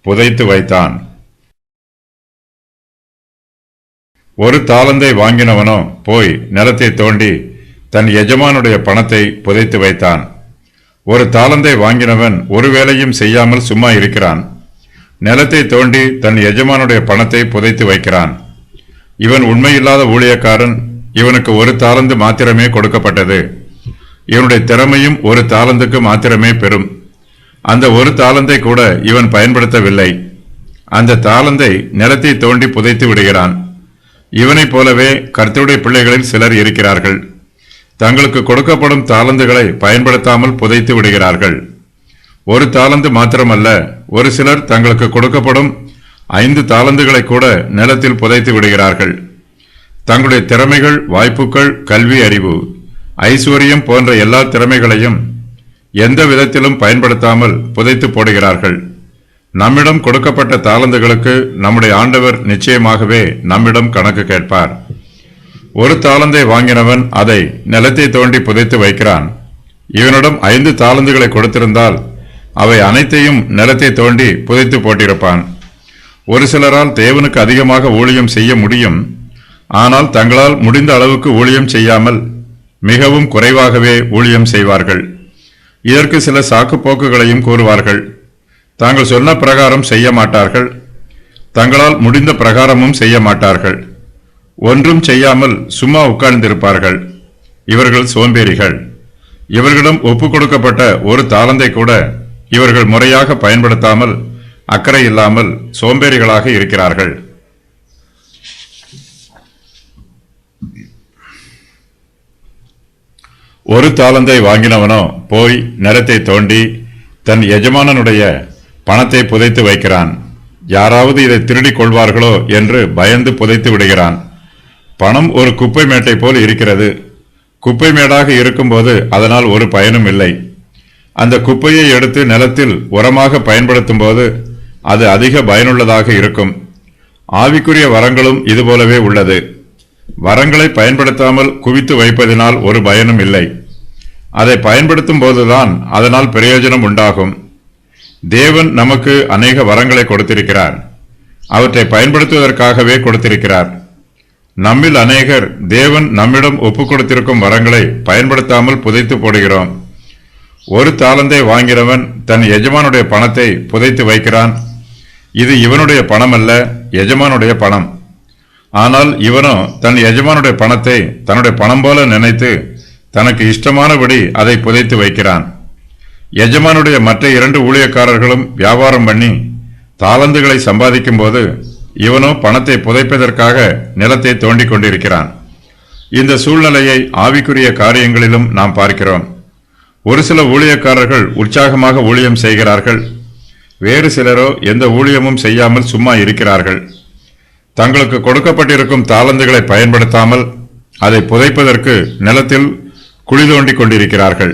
புதைத்து வைத்தான். ஒரு தாலந்தை வாங்கினவனோ போய் நிலத்தை தோண்டி தன் எஜமானுடைய பணத்தை புதைத்து வைத்தான். ஒரு தாலந்தை வாங்கினவன் ஒரு வேலையும் செய்யாமல் சும்மா இருக்கிறான். நிலத்தை தோண்டி தன் எஜமானுடைய பணத்தை புதைத்து வைக்கிறான். இவன் உண்மையில்லாத ஊழியக்காரன். இவனுக்கு ஒரு தாலந்து மாத்திரமே கொடுக்கப்பட்டது. இவனுடைய திறமையும் ஒரு தாலந்துக்கு மாத்திரமே பெறும். அந்த ஒரு தாலந்தை கூட இவன் பயன்படுத்தவில்லை. அந்த தாலந்தை நிலத்தை தோண்டி புதைத்து விடுகிறான். இவனைப் போலவே கர்த்தருடைய பிள்ளைகளில் சிலர் இருக்கிறார்கள். தங்களுக்கு கொடுக்கப்படும் தாலந்துகளை பயன்படுத்தாமல் புதைத்து விடுகிறார்கள். ஒரு தாலந்து மாத்திரமல்ல, ஒரு சிலர் தங்களுக்கு கொடுக்கப்படும் 5 தாலந்துகளை கூட நிலத்தில் புதைத்து விடுகிறார்கள். தங்களுடைய திறமைகள், வாய்ப்புகள், கல்வி அறிவு, ஐஸ்வர்யம் போன்ற எல்லா திறமைகளையும் எந்த விதத்திலும் பயன்படுத்தாமல் புதைத்து போடுகிறார்கள். நம்மிடம் கொடுக்கப்பட்ட தாலந்துகளுக்கு நம்முடைய ஆண்டவர் நிச்சயமாகவே நம்மிடம் கணக்கு கேட்பார். ஒரு தாலந்தை வாங்கினவன் அதை நிலத்தை தோண்டி புதைத்து வைக்கிறான். இவனிடம் 5 தாலந்துகளை கொடுத்திருந்தால் அவை அனைத்தையும் நிலத்தை தோண்டி புதைத்து போட்டிருப்பான். ஒரு சிலரால் தேவனுக்கு அதிகமாக ஊழியம் செய்ய முடியும். ஆனால் தங்களால் முடிந்த அளவுக்கு ஊழியம் செய்யாமல் மிகவும் குறைவாகவே ஊழியம் செய்வார்கள். இதற்கு சில சாக்கு போக்குகளையும் கூறுவார்கள். தாங்கள் சொன்ன பிரகாரம் செய்ய மாட்டார்கள். தங்களால் முடிந்த பிரகாரமும் செய்ய மாட்டார்கள். ஒன்றும் செய்யாமல் சும்மா உட்கார்ந்திருப்பார்கள். இவர்கள் சோம்பேறிகள். இவர்களிடம் ஒப்புக் கொடுக்கப்பட்ட ஒரு தாலந்தை கூட இவர்கள் முறையாக பயன்படுத்தாமல் அக்கறை இல்லாமல் சோம்பேறிகளாக இருக்கிறார்கள். ஒரு தாலந்தை வாங்கினவனோ போய் நிலத்தை தோண்டி தன் எஜமானனுடைய பணத்தை புதைத்து வைக்கிறான். யாராவது இதை திருடிக் கொள்வார்களோ என்று பயந்து புதைத்து விடுகிறான். பணம் ஒரு குப்பை மேட்டை போல் இருக்கிறது. குப்பை மேடாக இருக்கும்போது அதனால் ஒரு பயனும் இல்லை. அந்த குப்பையை எடுத்து நிலத்தில் உரமாக பயன்படுத்தும் போது அது அதிக பயனுள்ளதாக இருக்கும். ஆவிக்குரிய வரங்களும் இதுபோலவே உள்ளது. வரங்களை பயன்படுத்தாமல் குவித்து வைப்பதினால் ஒரு பயனும் இல்லை. அதை பயன்படுத்தும் போதுதான் அதனால் பிரயோஜனம் உண்டாகும். தேவன் நமக்கு அநேக வரங்களை கொடுத்திருக்கிறார். அவற்றை பயன்படுத்துவதற்காகவே கொடுத்திருக்கிறார். நம்மில் அநேகர் தேவன் நம்மிடம் ஒப்புக் கொடுத்திருக்கும் வரங்களை பயன்படுத்தாமல் புதைத்து போடுகிறோம். ஒரு தாலந்தை வாங்கிறவன் தன் எஜமானுடைய பணத்தை புதைத்து வைக்கிறான். இது இவனுடைய பணம் அல்ல, எஜமானுடைய பணம். ஆனால் இவனோ தன் எஜமானுடைய பணத்தை தன்னுடைய பணம் போல நினைத்து தனக்கு இஷ்டமானபடி அதை புதைத்து வைக்கிறான். எஜமானுடைய மற்ற 2 ஊழியக்காரர்களும் வியாபாரம் பண்ணி தாலந்துகளை சம்பாதிக்கும் போது இவனோ பணத்தை புதைப்பதற்காக நிலத்தை தோண்டிக் கொண்டிருக்கிறான். இந்த சூழ்நிலையை ஆவிக்குரிய காரியங்களிலும் நாம் பார்க்கிறோம். ஒரு சில ஊழியக்காரர்கள் உற்சாகமாக ஊழியம் செய்கிறார்கள். வேறு சிலரோ எந்த ஊழியமும் செய்யாமல் சும்மா இருக்கிறார்கள். தங்களுக்கு கொடுக்கப்பட்டிருக்கும் தாலந்துகளை பயன்படுத்தாமல் அதை புதைப்பதற்கு நிலத்தில் குழி தோண்டிக் கொண்டிருக்கிறார்கள்.